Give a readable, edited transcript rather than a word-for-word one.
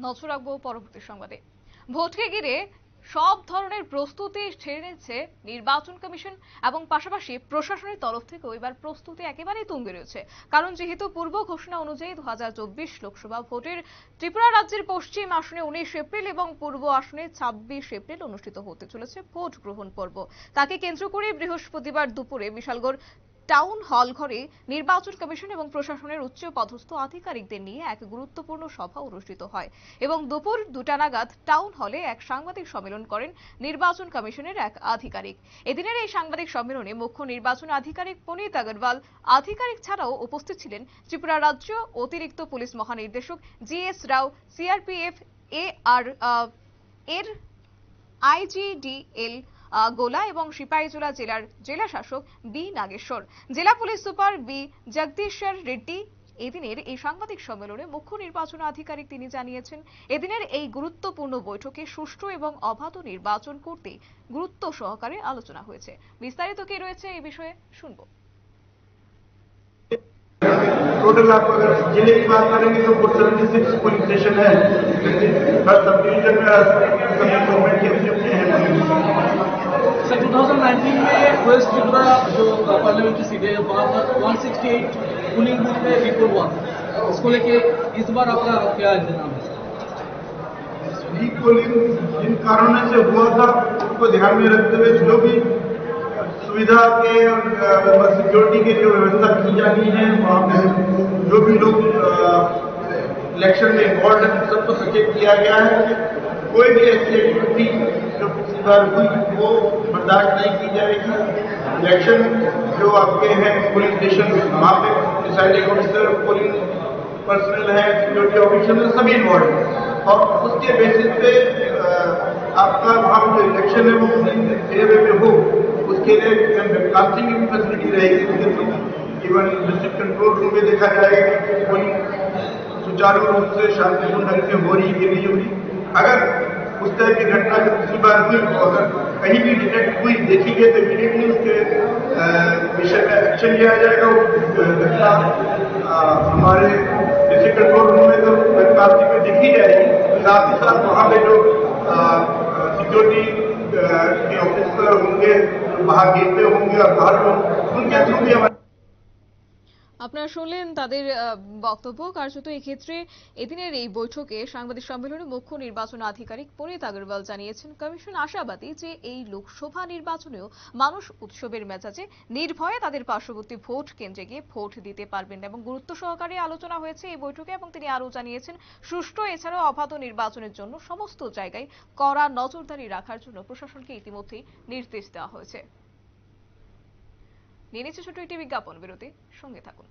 নজর রাখবো পরবর্তী সংবাদে। ভোটকে ঘিরে সব ধরনের প্রস্তুতি সেরে নিচ্ছে নির্বাচন কমিশন এবং পাশাপাশি প্রশাসনের তরফ থেকেও এবার প্রস্তুতি একেবারেই তুঙ্গে রয়েছে। কারণ যেহেতু পূর্ব ঘোষণা অনুযায়ী 2024 লোকসভা ভোটের ত্রিপুরা রাজ্যের পশ্চিম আসনে 19 এপ্রিল এবং পূর্ব আসনে 26 এপ্রিল অনুষ্ঠিত হতে চলেছে ভোট গ্রহণ পর্ব। তাকে কেন্দ্র করে বৃহস্পতিবার দুপুরে বিশালগড় টাউন হল ঘরে নির্বাচন কমিশন এবং প্রশাসনের উচ্চ পদস্থ আধিকারিকদের নিয়ে এক গুরুত্বপূর্ণ সভা অনুষ্ঠিত হয় এবং দুপুর 2টা নাগাদ টাউন হলে এক সাংবাদিক সম্মেলন করেন নির্বাচন কমিশনের এক আধিকারিক। এদিনের এই সাংবাদিক সম্মেলনে মুখ্য নির্বাচন আধিকারিক পুনিত আগরওয়াল আধিকারিক ছাড়াও উপস্থিত ছিলেন ত্রিপুরা রাজ্য অতিরিক্ত পুলিশ মহানির্দেশক GS রাও, CRPF এর IGDL গোলা এবং সিপাহীজলা জেলার জেলা শাসক বি নাগেশ্বর, জেলা পুলিশ সুপার বি জগদীশ্বর রেড্ডি। এদিনের এই সাংবাদিক সম্মেলনে মুখ্য নির্বাচন আধিকারিক তিনি জানিয়েছেন, এদিনের এই গুরুত্বপূর্ণ বৈঠকে সুষ্ঠু এবং অবাধ নির্বাচন করতে গুরুত্ব সহকারে আলোচনা হয়েছে। বিস্তারিত কি রয়েছে এই বিষয়ে শুনবো। टोटल आप अगर जिले की बात करेंगे तो 76 पोलिंग स्टेशन है। हर सब डिवीजन में सभी गवर्नमेंट के नियुक्ति हैं। सर 2019 में वेस्ट त्रिपुरा जो पार्लियामेंट्री सीट है वहाँ पर 168 पोलिंग बूथ में रिपोर्ट हुआ, इसको लेके इस बार आपका क्या इंतजाम है? पोलिंग जिन कारणों से हुआ था उसको ध्यान में रखते हुए जो भी सुविधा के और सिक्योरिटी की जो व्यवस्था की जानी है, वहाँ पे जो भी लोग इलेक्शन में इन्वॉल्व है सबको सचेत किया गया है। कोई भी ऐसी एक्टिविटी जो पिछली बार हुई वो बर्दाश्त नहीं की जाएगी। इलेक्शन जो आपके हैं पोलिंग स्टेशन, वहाँ पे प्रिसाइडिंग ऑफिसर, पोलिंग पर्सनल है, सिक्योरिटी ऑफिसर सभी इन्वॉल्व है और उसके बेसिस पे आपका वहाँ जो इलेक्शन है वो एरिया में हो उसके लिए वेबकास्टिंग की फैसिलिटी रहेगी। उसके through even district control room में देखा जाएगा कि कोई सुचारू रूप से शांतिपूर्ण ढंग से हो रही कि नहीं हो रही। अगर उस तरह की घटना जो पिछली बार हुई तो अगर कहीं भी डिटेक्ट हुई देखी गई तो इमीडिएटली उसके विषय में एक्शन लिया जाएगा। घटना हमारे डिस्ट्रिक्ट कंट्रोल रूम में तो वेबकास्टिंग में देखी जाएगी, साथ ही साथ वहाँ पे जो सिक्योरिटी के ऑफिसर होंगे, बाहर गेट पे होंगे और बाहर उनके थ्रू भी हमारे। আপনারা শুনলেন তাদের বক্তব্য। কার্যত এই ক্ষেত্রে এদিনের এই বৈঠকে সাংবাদিক সম্মেলনে মুখ্য নির্বাচন আধিকারিক পুনিত আগরওয়াল জানিয়েছেন, কমিশন আশাবাদী যে এই লোকসভা নির্বাচনেও মানুষ উৎসবের মেজাজে নির্ভয়ে তাদের পার্শ্ববর্তী ভোট কেন্দ্রে গিয়ে ভোট দিতে পারবেন এবং গুরুত্ব সহকারে আলোচনা হয়েছে এই বৈঠকে। এবং তিনি আরও জানিয়েছেন, সুষ্ঠু এছাড়াও অবাধ নির্বাচনের জন্য সমস্ত জায়গায় কড়া নজরদারি রাখার জন্য প্রশাসনকে ইতিমধ্যেই নির্দেশ দেওয়া হয়েছে। নিয়ে নিচ্ছে ছোট্ট একটি বিজ্ঞাপন বিরতি, সঙ্গে থাকুন।